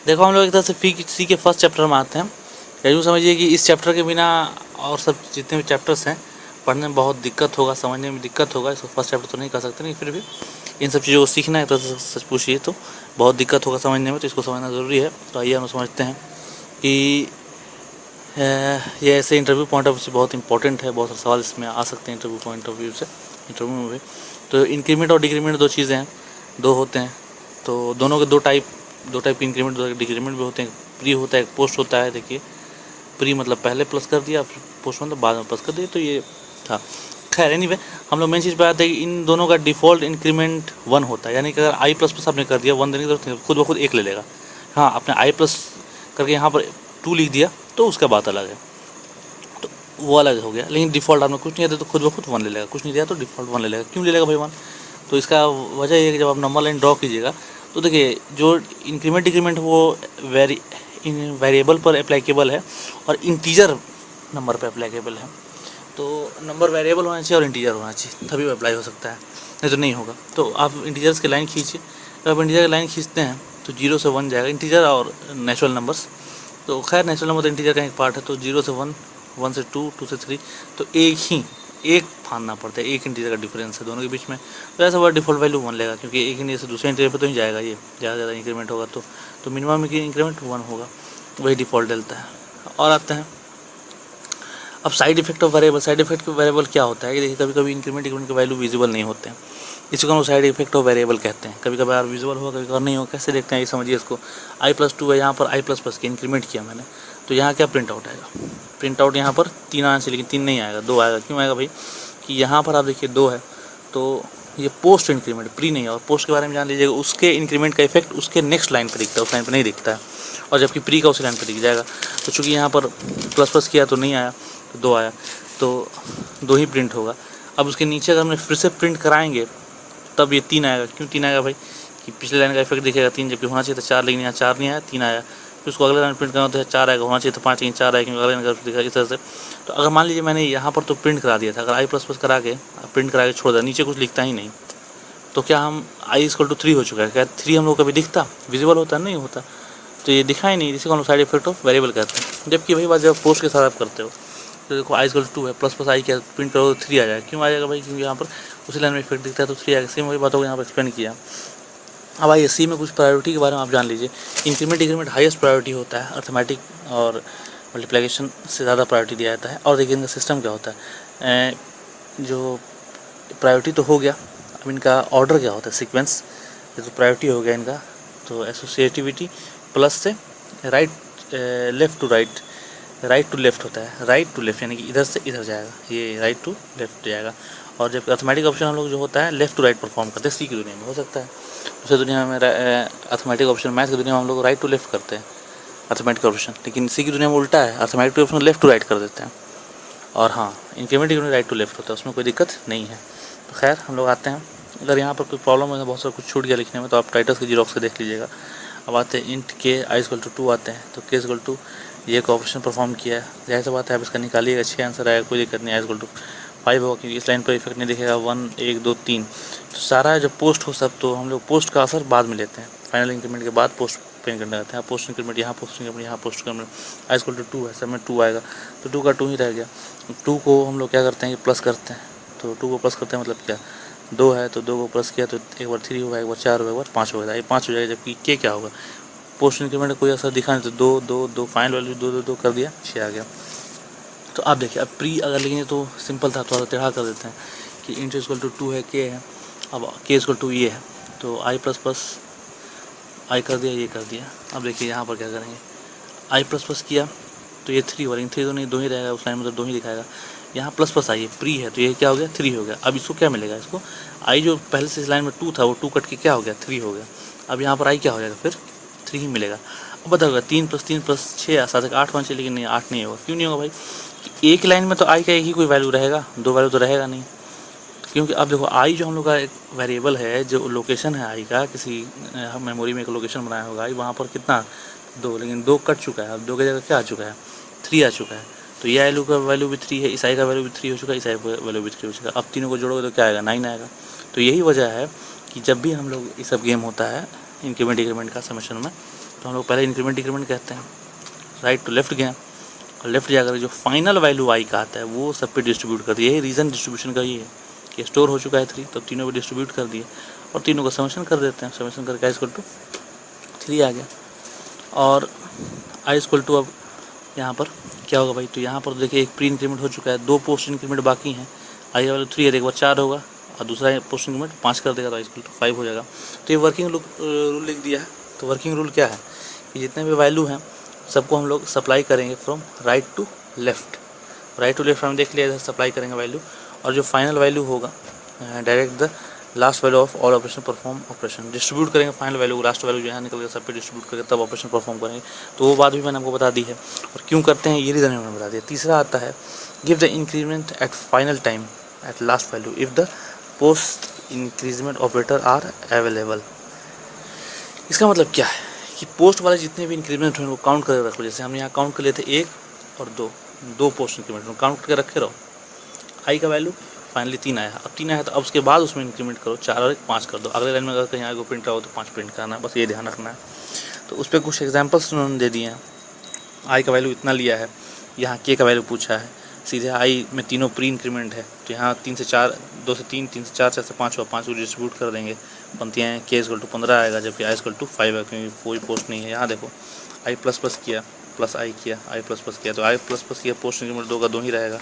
देखो हम लोग एक तरह से सी के फर्स्ट चैप्टर में आते हैं। या यूँ समझिए कि इस चैप्टर के बिना और सब जितने भी चैप्टर्स हैं पढ़ने में बहुत दिक्कत होगा, समझने में दिक्कत होगा। इसको फर्स्ट चैप्टर तो नहीं कर सकते, नहीं फिर भी इन सब चीज़ों को सीखना है तो सच पूछिए तो बहुत दिक्कत होगा समझने में, तो इसको समझना ज़रूरी है। तो आइए हम समझते हैं कि ये ऐसे इंटरव्यू पॉइंट ऑफ व्यू से बहुत इंपॉर्टेंट है। बहुत सारे सवाल इसमें आ सकते हैं इंटरव्यू पॉइंट ऑफ व्यू से, इंटरव्यू में भी। तो इंक्रीमेंट और डिक्रीमेंट दो चीज़ें हैं, दो होते हैं। तो दोनों के दो टाइप के इंक्रीमेंट, दो डिक्रीमेंट भी होते हैं। प्री होता है, एक पोस्ट होता है। देखिए प्री मतलब पहले प्लस कर दिया, फिर पोस्ट मतलब बाद में प्लस कर दिया, तो ये था। खैर एनीवे हम लोग मेन चीज़ पे आते हैं कि इन दोनों का डिफ़ॉल्ट इंक्रीमेंट 1 होता है। यानी कि अगर आई प्लस प्लस आपने कर दिया 1 देने की जरूरत खुद ब खुद 1 ले लेगा। हाँ, आपने आई प्लस करके यहाँ पर 2 लिख दिया तो उसका बात अलग है, तो वो अलग हो गया। लेकिन डिफ़ॉल्ट आपने कुछ नहीं दिया तो खुद ब खुद 1 ले लेगा, कुछ नहीं दिया तो डिफ़ॉल्ट 1 ले लेगा। क्यों ले लेगा भाई 1? तो इसका वजह ये है कि जब आप नंबर लाइन ड्रॉ कीजिएगा तो देखिए जो इंक्रीमेंट डिक्रीमेंट वो वेरिएबल पर अप्लीकेबल है और इंटीजर नंबर पर अप्लीकेबल है। तो नंबर वेरिएबल होना चाहिए और इंटीजर होना चाहिए, तभी वो अप्लाई हो सकता है, नहीं तो नहीं होगा। तो आप इंटीजर्स की लाइन खींचिए। जब आप इंटीजर की लाइन खींचते हैं तो 0 से 1 जाएगा, इंटीजर और नेचुरल नंबर्स। तो खैर नेचुरल नंबर तो इंटीजर का एक पार्ट है। तो 0 से 1, 1 से 2, 2 से 3, तो एक फाड़ना पड़ता है, एक इंटीजर का डिफरेंस है दोनों के बीच में। तो ऐसा हुआ डिफ़ॉल्ट वैल्यू 1 लेगा, क्योंकि एक इंटीजर से दूसरे इंटीजर पर तो नहीं जाएगा, ये ज़्यादा ज़्यादा इंक्रीमेंट होगा तो मिनिमम की इंक्रीमेंट 1 होगा, वही डिफ़ॉल्ट डलता है। और आते हैं अब side effect of variable. Side effect of variable क्या होता है कि देखिए कभी कभी इंक्रीमेंट डिक्रीमेंट के वैल्यू विजिबल नहीं होते हैं, इसी को हम साइड इफेक्ट ऑफ वेरिएबल कहते हैं। कभी कभार विजिबल होगा, कभी कभार नहीं होगा। कैसे देखते हैं ये समझिए इसको। i+2 है, यहाँ पर i++ की इंक्रीमेंट किया मैंने, तो यहाँ क्या प्रिंट आउट आएगा? प्रिंट आउट यहाँ पर 3 आना चाहिए, लेकिन 3 नहीं आएगा, 2 आएगा। क्यों आएगा भाई? कि यहाँ पर आप देखिए 2 है, तो ये पोस्ट इंक्रीमेंट, प्री नहीं है। और पोस्ट के बारे में जान लीजिएगा, उसके इंक्रीमेंट का इफेक्ट उसके नेक्स्ट लाइन पर दिखता है, उस लाइन पर नहीं दिखता है, और जबकि प्री का उस लाइन पर दिख जाएगा। तो चूँकि यहाँ पर प्लस किया तो नहीं आया, तो 2 आया, तो 2 ही प्रिंट होगा। अब उसके नीचे अगर हमने फिर से प्रिंट कराएंगे तब ये 3 आएगा। क्यों 3 आएगा भाई? कि पिछले लाइन का इफेक्ट दिखेगा 3, जबकि होना चाहिए था 4, लेकिन यहाँ 4 नहीं आया, 3 आया। फिर उसको अगले लाइन प्रिंट करना तो 4 आएगा, होना चाहिए था 5, लेकिन 4 आएगा, क्योंकि अगले लाइन का दिखा इस तरह से। तो अगर मान लीजिए मैंने यहाँ पर तो प्रिंट करा दिया था, अगर i++ करा के प्रिंट करा के छोड़ दिया, नीचे कुछ लिखता ही नहीं, तो क्या हम i=3 हो चुका है? क्या 3 हम लोग कभी दिखता, विजिबल होता नहीं होता? तो ये दिखा ही नहीं, इसी को हम साइड इफेक्ट ऑफ वेरिएबल कहते हैं। जबकि वही बात जब पोस्ट के साथ आप करते हो, तो देखो i=2 है, प्लस आई क्या प्रिंट करो तो 3 आ जाएगा। क्यों आ जाएगा भाई? क्योंकि यहाँ पर उसी लाइन में इफेक्ट दिखता है तो 3 आएगा। सेम वही बात होगा, यहाँ पर एक्सप्लेन किया। अब आइए सी में कुछ प्रायोरिटी के बारे में आप जान लीजिए। इंक्रीमेंट डिक्रीमेंट हाईएस्ट प्रायोरिटी होता है, अर्थमेटिक और मल्टीप्लिकेशन से ज़्यादा प्रायोरिटी दिया जाता है। और देखिए इनका सिस्टम क्या होता है, जो प्रायोरिटी तो हो गया, अब इनका ऑर्डर क्या होता है, सीक्वेंस। ये तो प्रायोरिटी हो गया इनका, तो एसोसिएटिविटी प्लस से right, left to right, right to left होता है। राइट टू लेफ़्ट यानी कि इधर से इधर जाएगा, ये राइट टू लेफ़्ट जाएगा। और जब अर्थमेटिक ऑप्शन हम लोग जो होता है लेफ़्ट टू राइट परफॉर्म करते हैं, सी की दुनिया में हो सकता है, दूसरी दुनिया में अर्थमेटिक ऑप्शन, मैथ की दुनिया में हम लोग राइट टू लेफ़्ट करते हैं अर्थमेटिक ऑप्शन, लेकिन सी की दुनिया में उल्टा है, arithmetic option left to right कर देते हैं। और हाँ, इंक्रीमेंट राइट टू लेफ़्ट होता है, उसमें कोई दिक्कत नहीं है। तो खैर हम लोग आते हैं, अगर यहाँ पर कोई प्रॉब्लम है, बहुत सारा कुछ छूट गया लिखने में, तो आप टाइटल्स की जीरोक्स से देख लीजिएगा। अब आते हैं इंट के i=2 आते हैं, तो k= ये एक ऑपरेशन परफॉर्म किया है, जाहिर सी बात है आप इसका निकालिएगा, 6 आंसर आएगा, कोई दिक्कत नहीं। i=5 होगा, क्योंकि इस लाइन पर इफेक्ट नहीं दिखेगा, 1 1 2 3। तो सारा जब पोस्ट हो सब, तो हम लोग पोस्ट का असर बाद में लेते हैं, फाइनल इंक्रीमेंट के बाद पोस्ट पे करने जाते हैं। पोस्ट इंक्रीमेंट यहाँ, पोस्ट इंक्रीमेंट यहाँ, पोस्ट इंक्रीमेंट i=2 है, सब में 2 आएगा, तो 2 का 2 ही रह गया। 2 को हम लोग क्या करते हैं कि प्लस करते हैं, तो 2 को प्लस करते हैं मतलब क्या, 2 है तो 2 को प्लस किया तो एक बार 3 होगा, एक बार 4 होगा, एक बार 5 होगा, ये 5 हो जाएगा। जबकि के क्या होगा, पोस्ट इंक्रीमेंट कोई असर दिखा नहीं, तो 2 2 2 फाइनल वैल्यू 2 2 2 कर दिया, 6 आ गया। तो आप देखिए, अब प्री अगर लिखेंगे तो सिंपल था, थोड़ा टेढ़ा कर देते हैं कि int=2 है, के है, अब k=2 ये है, तो i++ आई कर दिया, ये कर दिया। अब देखिए यहाँ पर क्या करेंगे, i++ किया तो ये 3 हो, लेकिन 3 तो नहीं, 2 ही रहेगा, उस लाइन में तो 2 ही दिखाएगा। यहाँ प्लस आई है, प्री है, तो ये क्या हो गया, 3 हो गया। अब इसको क्या मिलेगा, इसको आई जो पहले से इस लाइन में 2 था, वो 2 कट के क्या हो गया, 3 हो गया। अब यहाँ पर आई क्या हो जाएगा, फिर 3 ही मिलेगा। अब बताओगा 3 + 3 + 6 7 8 होना चाहिए, लेकिन नहीं, 8 नहीं होगा। क्यों नहीं होगा भाई? कि एक लाइन में तो आई का एक ही कोई वैल्यू रहेगा, 2 वैल्यू तो रहेगा नहीं। क्योंकि अब देखो आई जो हम लोग का एक वेरिएबल है, जो लोकेशन है आई का, किसी मेमोरी में एक लोकेशन बनाया होगा आई, वहाँ पर कितना 2, लेकिन 2 कट चुका है। अब 2 की जगह क्या आ चुका है, 3 आ चुका है। तो ये आई का वैल्यू भी 3 है, इस आई का वैल्यू भी 3 हो चुका है, इस आई का वैल्यू भी 3 हो चुका है। अब तीनों को जोड़ोगे तो क्या आएगा, 9 आएगा। तो यही वजह है कि जब भी हम लोग ये सब गेम होता है, इंक्रीमेंट डिक्रीमेंट का समेशन में। तो हम लोग पहले इंक्रीमेंट डिक्रीमेंट कहते हैं, राइट टू लेफ्ट गए और लेफ्ट जाकर जो फाइनल वैल्यू आई का आता है वो सब पे डिस्ट्रीब्यूट कर दिया। यही रीज़न डिस्ट्रीब्यूशन का ये है कि स्टोर हो चुका है 3, तो तीनों पे डिस्ट्रीब्यूट कर दिए और तीनों का समेशन कर देते हैं। समेशन करके आई इक्वल टू 3 आ गया। और आई इक्वल टू अब यहाँ पर क्या होगा भाई, तो यहाँ पर देखिए एक प्री इंक्रीमेंट हो चुका है, 2 पोस्ट इंक्रीमेंट बाकी हैं। आई वाले 3 है, एक बार 4 होगा और दूसरा पोस्ट इंक्रीमेंट 5 कर देगा तो आई इक्वल टू 5 हो जाएगा। तो ये वर्किंग रूल लिख दिया है। तो वर्किंग रूल क्या है कि जितने भी वैल्यू हैं सबको हम लोग सप्लाई करेंगे from right to left. Right to left हम देख लिया, इधर सप्लाई करेंगे वैल्यू, और जो फाइनल वैल्यू होगा direct the last value of all operation perform operation distribute करेंगे। फाइनल वैल्यू लास्ट वैल्यू यहाँ निकल गया सब पे डिस्ट्रीब्यूट करके तब ऑपरेशन परफॉर्म करेंगे। तो वो बात भी मैंने आपको बता दी है और क्यों करते हैं ये रीज़न मैंने बता दिया। तीसरा आता है give the increment at final time at last value if the post increment operator are available. इसका मतलब क्या है कि पोस्ट वाले जितने भी इंक्रीमेंट हैं वो काउंट करके रखो। जैसे हम यहाँ काउंट कर लेते 1 और 2 पोस्ट इंक्रीमेंट काउंट करके रखे रहो। आई का वैल्यू फाइनली 3 आया, अब 3 आया तो अब उसके बाद उसमें इंक्रीमेंट करो, 4 और 1 5 कर दो। अगले लाइन में अगर कहीं आगे प्रिंट रहा हो तो 5 प्रिंट करना है, बस ये ध्यान रखना है। तो उस पर कुछ एग्जांपल्स उन्होंने दे दिए हैं। आई का वैल्यू इतना लिया है, यहाँ के का वैल्यू पूछा है, सीधे आई में तीनों प्री इंक्रीमेंट है तो यहाँ 3 से 4, 2 से 3, 3 से 4, 4 से 5 हुआ, 5 को डिस्ट्रीब्यूट कर देंगे, पंक्तियाँ हैं। के इक्वल टू 15 आएगा जबकि आई इक्वल टू 5 है क्योंकि कोई पोस्ट नहीं है। यहाँ देखो आई प्लस प्लस किया, प्लस आई किया, आई प्लस प्लस किया तो आई प्लस प्लस किया, पोस्ट इंक्रीमेंट 2 का 2 ही रहेगा।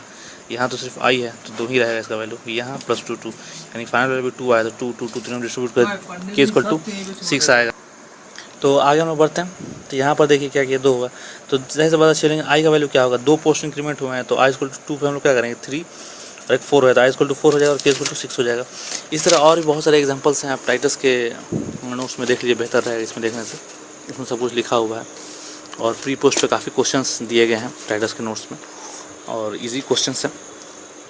यहाँ तो सिर्फ आई है तो 2 ही रहेगा इसका वैल्यू। यहाँ प्लस 2 2 यानी फाइनल वैल्यू 2 आया तो 2 2 2 तीनों डिस्ट्रीब्यूट कर के इक्वल टू 6 आएगा। तो आगे हम लोग बढ़ते हैं। तो यहाँ पर देखिए क्या किया, 2 होगा तो जैसे पता चलेंगे आई का वैल्यू क्या होगा। 2 पोस्ट इंक्रीमेंट हुए हैं तो आई इक्वल टू 2 पे हम लोग क्या करेंगे 3 और एक 4 है तो आई इक्वल टू 4 हो जाएगा और के इक्वल टू 6 हो जाएगा। इस तरह और भी बहुत सारे एग्जांपल्स हैं, आप टाइटस के नोट्स में देख लीजिए, बेहतर रहेगा इसमें देखने से, इसमें सब कुछ लिखा हुआ है। और प्री पोस्ट पे काफ़ी क्वेश्चंस दिए गए हैं टाइटस के नोट्स में और इजी क्वेश्चंस हैं,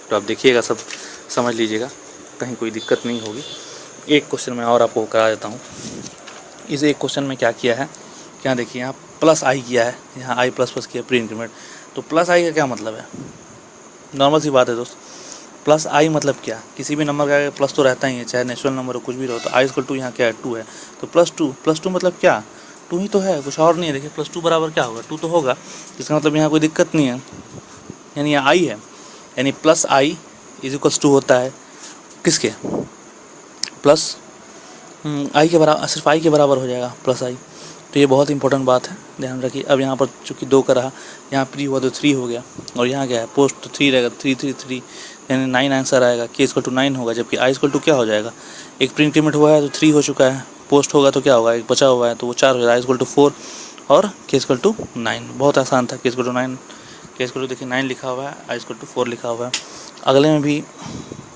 तो आप देखिएगा, सब समझ लीजिएगा, कहीं कोई दिक्कत नहीं होगी। एक क्वेश्चन मैं और आपको करा देता हूँ। इस एक क्वेश्चन में क्या किया है, क्या देखिए यहाँ प्लस आई किया है, यहाँ आई प्लस प्लस किया प्री इंक्रीमेंट। तो प्लस आई का क्या मतलब है, नॉर्मल सी बात है दोस्त। प्लस आई मतलब क्या, किसी भी नंबर का आगे प्लस तो रहता ही है, चाहे नेचुरल नंबर हो कुछ भी रहो। तो आई इक्वल टू यहाँ क्या है 2 है तो प्लस टू मतलब क्या 2 ही तो है, कुछ और नहीं है। देखिए प्लस 2 बराबर क्या होगा 2 तो होगा, इसका मतलब यहाँ कोई दिक्कत नहीं है, यानी यहाँ आई है, यानी plus I is equals to होता है किसके, प्लस आई के बराबर, सिर्फ आई के बराबर हो जाएगा प्लस आई। तो ये बहुत इंपॉर्टेंट बात है, ध्यान रखिए। अब यहाँ पर चूँकि 2 का रहा, यहाँ प्री हुआ तो 3 हो गया और यहाँ क्या है पोस्ट तो 3 रहेगा, 3 3 3 यानी 9 आंसर आएगा। के इक्वल टू 9 होगा जबकि आई इक्वल टू क्या हो जाएगा, एक प्री इंक्रीमेंट हुआ है तो 3 हो चुका है, पोस्ट होगा तो क्या होगा एक बचा हुआ है तो वो 4 हो जाएगा। आई इक्वल टू 4 और के इक्वल टू 9, बहुत आसान था। के इक्वल टू 9, के इक्वल टू देखिए 9 लिखा हुआ है, आई इक्वल टू 4 लिखा हुआ है। अगले में भी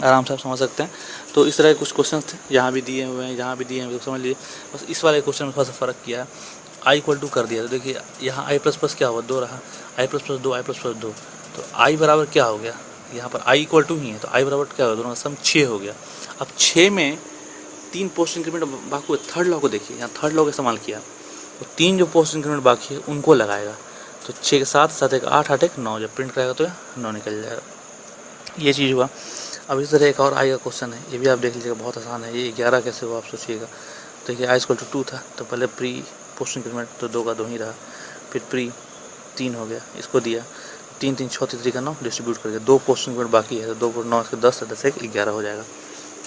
आराम से आप समझ सकते हैं। तो इस तरह के कुछ क्वेश्चन थे, यहाँ भी दिए हुए हैं, यहाँ भी दिए हुए, तो समझ लीजिए। बस इस वाले क्वेश्चन में थोड़ा सा फ़र्क किया है, आई इक्वल टू कर दिया तो देखिए यहाँ आई प्लस प्लस क्या हुआ 2 रहा, आई प्लस प्लस 2, आई प्लस प्लस 2 तो आई बराबर क्या हो गया, यहाँ पर आई इक्वल टू ही है तो आई बराबर क्या होगा, दोनों का सम 6 हो गया। अब 6 में 3 पोस्ट इंक्रीमेंट बाकी हुए, थर्ड लॉ को देखिए, यहाँ थर्ड लॉ का इस्तेमाल किया तो 3 जो पोस्ट इंक्रीमेंट बाकी है उनको लगाएगा। तो 6 के साथ 7 एक 8, 8 एक 9, जब प्रिंट करेगा तो 9 निकल जाएगा, ये चीज़ हुआ। अब इस तरह एक और आई का क्वेश्चन है, ये भी आप देख लीजिएगा, बहुत आसान है। ये 11 कैसे हुआ आप सोचिएगा। देखिए आई इक्वल टू 2 था तो पहले प्री पोस्ट इंक्रीमेंट तो 2 का 2 ही रहा, फिर प्री 3 हो गया, इसको दिया 3 3 6 3 का 9 डिस्ट्रीब्यूट करके 2 पोस्ट इंक्रीमेंट बाकी है तो 2 को 9 इसके 10 है, 10 एक 11 हो जाएगा।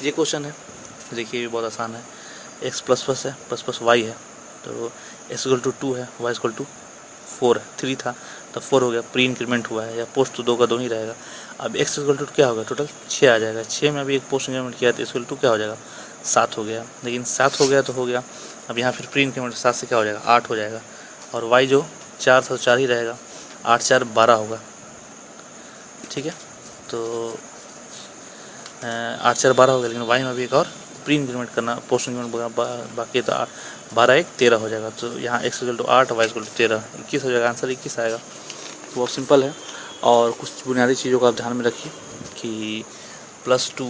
ये क्वेश्चन है, देखिए ये बहुत आसान है। एक्स प्लस प्लस है, प्लस प्लस वाई है तो एक्स इक्वल टू 2 है, वाई इक्वल टू 4 है, 3 था तब 4 हो गया, प्री इंक्रीमेंट हुआ है, या पोस्ट तो 2 का 2 ही रहेगा। अब एक्स इक्वल टू क्या होगा, टोटल 6 आ जाएगा। 6 में अभी एक पोस्ट इंक्रीमेंट किया तो इक्वल टू क्या हो जाएगा 7 हो गया, लेकिन 7 हो गया तो हो गया। अब यहाँ फिर प्री इंक्रीमेंट 7 से क्या हो जाएगा 8 हो जाएगा, और वाई जो 4 था तो 4 ही रहेगा, 8 4 12 होगा, ठीक है। तो 8 4 12 हो गया, लेकिन वाई में भी एक और प्री इंक्रीमेंट करना, पोस्ट इंक्रीमेंट बाकी तो 12 1 13 हो जाएगा। तो यहाँ X equal to 8, Y equal to 13, 21 हो जाएगा, आंसर 21 आएगा। तो बहुत सिंपल है। और कुछ बुनियादी चीज़ों को आप ध्यान में रखिए कि +2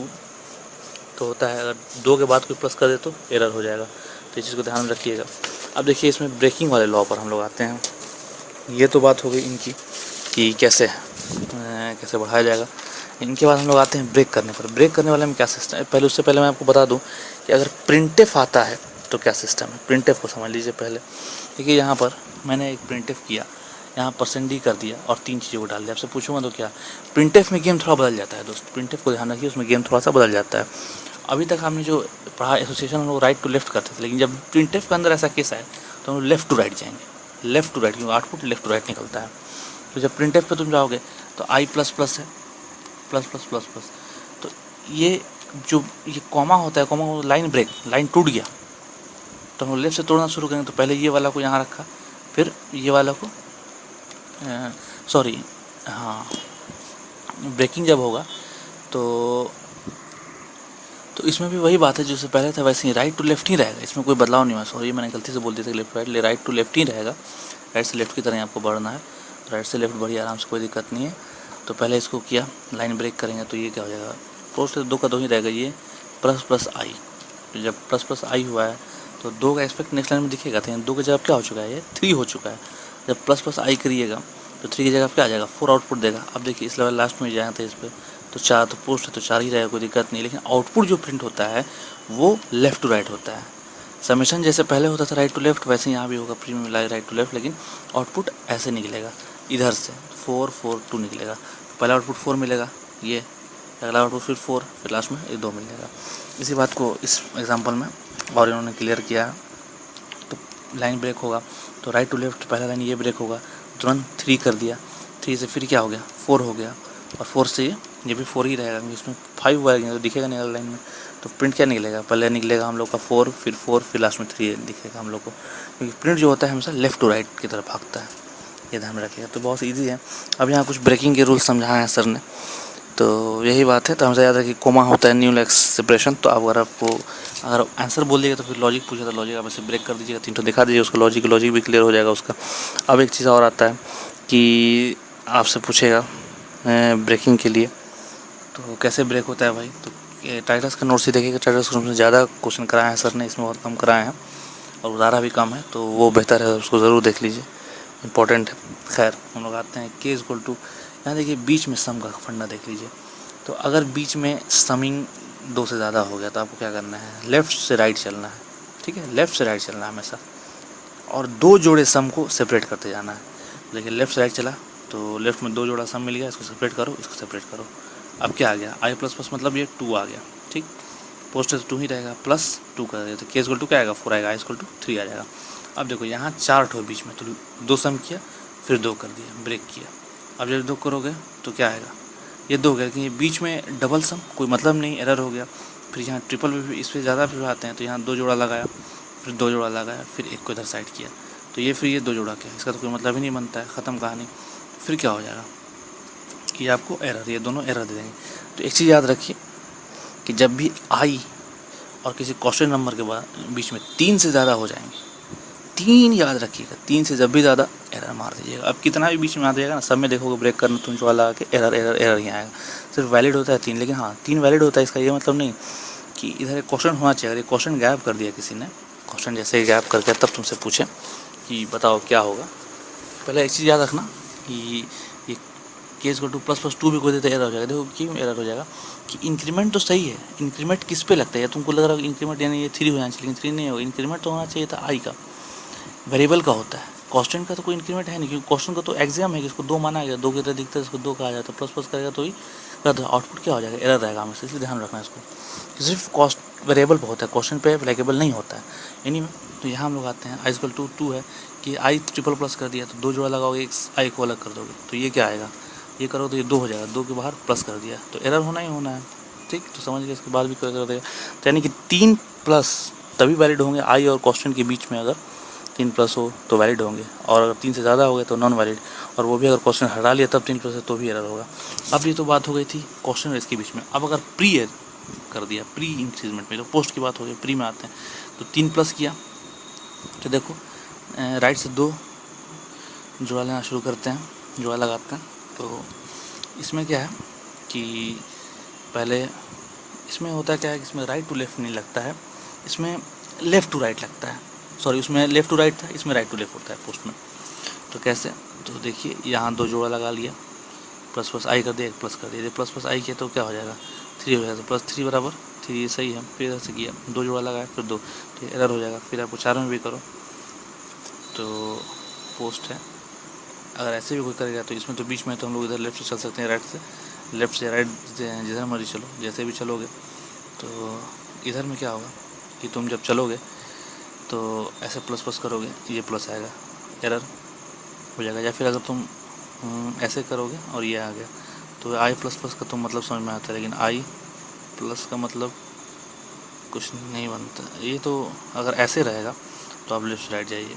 तो होता है, अगर 2 के बाद कोई प्लस कर दे तो एरर हो जाएगा, तो इस चीज़ को ध्यान में रखिएगा। अब देखिए इसमें ब्रेकिंग वाले लॉ पर हम लोग आते हैं। ये तो बात हो गई इनकी कि कैसे बढ़ाया जाएगा। इनके बाद हम लोग आते हैं ब्रेक करने पर। ब्रेक करने वाले में क्या सिस्टम है, उससे पहले मैं आपको बता दूं कि अगर प्रिंटफ आता है तो क्या सिस्टम है। प्रिंटफ को समझ लीजिए पहले। देखिए यहाँ पर मैंने एक प्रिंटफ किया, यहाँ %d कर दिया और 3 चीज़ों को डाल दिया। आपसे पूछूंगा तो क्या, प्रिंटफ में गेम थोड़ा बदल जाता है दोस्त, प्रिंटफ को ध्यान रखिए, उसमें गेम थोड़ा सा बदल जाता है। अभी तक हमने जो पढ़ा एसोसिएशन हम लोग राइट टू लेफ्ट करते थे, लेकिन जब प्रिंटफ के अंदर ऐसा केस आए तो हम लोग लेफ्ट टू राइट जाएंगे, लेफ्ट टू राइट, क्योंकि आउटपुट लेफ्ट टू राइट निकलता है। तो जब प्रिंटफ पे तुम जाओगे तो i प्लस प्लस है, प्लस प्लस प्लस प्लस, तो ये जो ये कॉमा होता है, कॉमा लाइन ब्रेक, लाइन टूट गया तो हम लेफ्ट से तोड़ना शुरू करेंगे। तो पहले ये वाला को यहाँ रखा, फिर ये वाला को सॉरी हाँ, ब्रेकिंग जब होगा तो इसमें भी वही बात है जैसे पहले था वैसे ही राइट टू लेफ्ट ही रहेगा, इसमें कोई बदलाव नहीं हुआ। सॉरी मैंने गलती से बोल दिया था left right, right to left ही रहेगा, राइट से लेफ्ट की तरह आपको बढ़ना है, राइट से लेफ्ट बढ़िया आराम से, कोई दिक्कत नहीं है। तो पहले इसको किया, लाइन ब्रेक करेंगे तो ये क्या हो जाएगा, पोस्ट 2 का 2 ही रहेगा, ये प्लस प्लस आई। तो जब प्लस प्लस आई हुआ है तो 2 का एक्सपेक्ट नेक्स्ट लाइन में दिखेगा, तो 2 की जगह क्या हो चुका है, ये 3 हो चुका है। जब प्लस प्लस आई करिएगा तो 3 की जगह क्या आ जाएगा, 4 आउटपुट देगा। अब देखिए इस लेवल लास्ट में जाए थे इस पर तो 4, तो पोस्ट है तो 4 ही रहेगा, कोई दिक्कत नहीं। लेकिन आउटपुट जो प्रिंट होता है वो लेफ़्ट टू राइट होता है। समेशन जैसे पहले होता था राइट टू लेफ्ट, वैसे यहाँ भी होगा प्री में मिला राइट टू लेफ्ट, लेकिन आउटपुट ऐसे निकलेगा, इधर से 4 4 2 निकलेगा। पहला आउटपुट 4 मिलेगा, ये अगला आउटपुट फिर 4, फिर लास्ट में ये 2 मिलेगा। इसी बात को इस एग्जांपल में और इन्होंने क्लियर किया है। तो लाइन ब्रेक होगा तो राइट टू लेफ्ट पहला लाइन ये ब्रेक होगा, तुरंत 3 कर दिया, 3 से फिर क्या हो गया, 4 हो गया, और 4 से ये भी 4 ही रहेगा, क्योंकि इसमें 5 आएगा तो दिखेगा नहीं अगला लाइन में। तो प्रिंट क्या निकलेगा, पहले निकलेगा हम लोग का 4, फिर लास्ट में 3 दिखेगा हम लोग को, क्योंकि प्रिंट जो होता है हमेशा लेफ़्ट टू राइट की तरफ भागता है, ये ध्यान में रखिएगा। तो बहुत ईजी है। अब यहाँ कुछ ब्रेकिंग के रूल समझाए हैं सर ने, तो यही बात है। तो हमसे याद है कि कोमा होता है न्यू लेक्स सेपरेशन। तो अगर आंसर बोल दिएगा तो फिर लॉजिक पूछा तो लॉजिक आप ऐसे ब्रेक कर दीजिएगा, 3 तो दिखा दीजिए उसका, लॉजिक भी क्लियर हो जाएगा उसका। अब एक चीज़ और आता है कि आपसे पूछेगा ब्रेकिंग के लिए तो कैसे ब्रेक होता है भाई। तो टाइटस का नोट्स ही देखिएगा, टाइटस में ज़्यादा क्वेश्चन कराए हैं सर ने, इसमें बहुत कम कराए हैं और उदाहरण भी कम है, तो वो बेहतर है, उसको ज़रूर देख लीजिए, इंपॉर्टेंट है। खैर हम लोग आते हैं k इक्वल टू, यहाँ देखिए बीच में सम का फंडा देख लीजिए। तो अगर बीच में समिंग 2 से ज़्यादा हो गया तो आपको क्या करना है, लेफ़्ट से राइट चलना है, ठीक है, लेफ़्ट से राइट चलना है हमेशा, और 2 जोड़े सम को सेपरेट करते जाना है। देखिए लेफ़्ट से राइट चला तो लेफ़्ट में 2 जोड़ा सम मिल गया, इसको सेपरेट करो, इसको सेपरेट करो। अब क्या आ गया, i प्लस प्लस मतलब ये 2 आ गया, ठीक, पोस्ट 2 ही रहेगा, प्लस 2 कर दिया तो k इक्वल टू क्या आएगा, 4 आएगा, i इक्वल टू 3 आ जाएगा। अब देखो यहाँ 4 ठो बीच में, तो 2 सम किया फिर 2 कर दिया, ब्रेक किया। अब जब 2 करोगे तो क्या आएगा, ये 2 हो गया, क्योंकि बीच में डबल सम कोई मतलब नहीं, एरर हो गया। फिर यहाँ ट्रिपल भी इस पर ज़्यादा भी आते हैं, तो यहाँ 2 जोड़ा लगाया, फिर 2 जोड़ा लगाया, फिर एक को इधर साइड किया, तो ये फिर ये 2 जोड़ा क्या, इसका तो कोई मतलब ही नहीं बनता है, ख़त्म कहानी। फिर क्या हो जाएगा कि आपको एरर, ये दोनों एरर दे देंगे। तो एक चीज़ याद रखिए कि जब भी आई और किसी क्वेश्चन नंबर के बाद बीच में 3 से ज़्यादा हो जाएंगे, 3 याद रखिएगा, 3 से जब भी ज़्यादा एरर मार दीजिएगा। अब कितना भी बीच में आ जाएगा ना, सब में देखोगे ब्रेक करना तुम जो वाला आके एरर एरर एरर ही आएगा। सिर्फ वैलिड होता है 3, लेकिन हाँ 3 वैलिड होता है, इसका ये मतलब नहीं कि इधर एक क्वेश्चन होना चाहिए। अगर एक क्वेश्चन गैप कर दिया किसी ने, क्वेश्चन जैसे गैप करके तब तुमसे पूछे कि बताओ क्या होगा, पहले एक चीज़ याद रखना कि ये k equal two plus plus 2 भी कोई देते एरर हो जाएगा। देखो क्यों एरर हो जाएगा कि इंक्रीमेंट तो सही है, इंक्रीमेंट किस पे लगता है, या तुमको लग रहा है इंक्रीमेंट यानी ये 3 हो जाना चाहिए, लेकिन 3 नहीं होगा, इंक्रीमेंट तो होना चाहिए था i का, वेरिएबल का होता है। कांस्टेंट का तो कोई इंक्रीमेंट है नहीं, क्योंकि कांस्टेंट का तो एग्जाम है कि इसको 2 माना गया, 2 की तरह दिखता है, इसको 2 कहा जाता है, प्लस प्लस करेगा तो ही करता है, आउटपुट क्या हो जाएगा, एरर रहेगा हमेशा, इसलिए ध्यान रखना इसको। सिर्फ कॉस्ट वेरिएबल पर होता है, क्वेश्चन पे एप्लीकेबल नहीं होता है यानी में। तो यहाँ हम लोग आते हैं i इक्वल टू 2 है कि i ट्रिपल प्लस कर दिया तो 2 जोड़ा लगाओगे, एक i को अलग कर दोगे तो ये क्या आएगा, ये करो तो ये 2 हो जाएगा, 2 के बाहर प्लस कर दिया तो एरर होना ही होना है, ठीक। तो समझ गए, इसके बाद भी कर देगा, तो यानी कि 3 प्लस तभी वैलिड होंगे i और कांस्टेंट के बीच में, अगर 3 प्लस हो तो वैलिड होंगे, और अगर 3 से ज़्यादा हो गए तो नॉन वैलिड, और वो भी अगर क्वेश्चन हटा लिया तब 3 प्लस है तो भी एरर होगा। अब ये तो बात हो गई थी क्वेश्चन और इसके बीच में। अब अगर प्री कर दिया, प्री इंक्रीजमेंट में, तो पोस्ट की बात हो गई, प्री में आते हैं। तो 3 प्लस किया तो देखो राइट से 2 जोड़ा लेना शुरू करते हैं, जोड़ा लगाते हैं। तो इसमें क्या है कि पहले इसमें होता क्या है कि इसमें राइट टू लेफ़्ट नहीं लगता है, इसमें लेफ़्ट टू राइट लगता है, सॉरी उसमें लेफ़्ट टू राइट था, इसमें राइट टू लेफ़्ट होता है पोस्ट में। तो कैसे, तो देखिए यहाँ 2 जोड़ा लगा लिया, प्लस प्लस आई कर दिया, एक प्लस कर दिया, प्लस प्लस आई किया तो क्या हो जाएगा, 3 हो जाएगा, तो प्लस 3 बराबर फिर ये सही है, फिर इधर से किया 2 जोड़ा लगाया फिर 2, तो एरर हो जाएगा। फिर आपको 4 में भी करो तो पोस्ट है। अगर ऐसे भी कोई करेगा तो इसमें तो बीच में तो हम लोग इधर लेफ्ट से चल सकते हैं, राइट से, लेफ्ट से राइट जिधर मर्जी चलो, जैसे भी चलोगे। तो इधर में क्या होगा कि तुम जब चलोगे तो ऐसे प्लस प्लस करोगे, ये प्लस आएगा, एरर हो जाएगा। या फिर अगर तुम ऐसे करोगे और ये आ गया तो आई प्लस प्लस का तो मतलब समझ में आता है, लेकिन आई प्लस का मतलब कुछ नहीं बनता। ये तो अगर ऐसे रहेगा तो आप लेफ्ट से राइट जाइए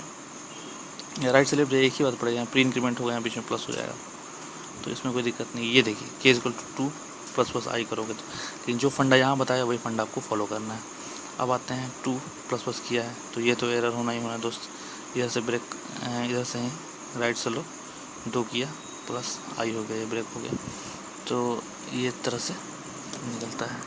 या राइट से लेफ्ट जाइए, एक ही बात पड़ेगा। प्री इंक्रीमेंट होगा, यहाँ बीच में प्लस हो जाएगा, तो इसमें कोई दिक्कत नहीं। ये देखिए के इक्वल टू 2 प्लस प्लस आई करोगे तो, लेकिन जो फंडा यहाँ बताया वही फंडा आपको फॉलो करना है। अब आते हैं 2 प्लस प्लस किया है तो ये तो एरर होना ही होना है दोस्त। इधर से ब्रेक, इधर से ही राइट से लो, 2 किया प्लस आई हो गया, ये ब्रेक हो गया, तो ये तरह से निकलता है।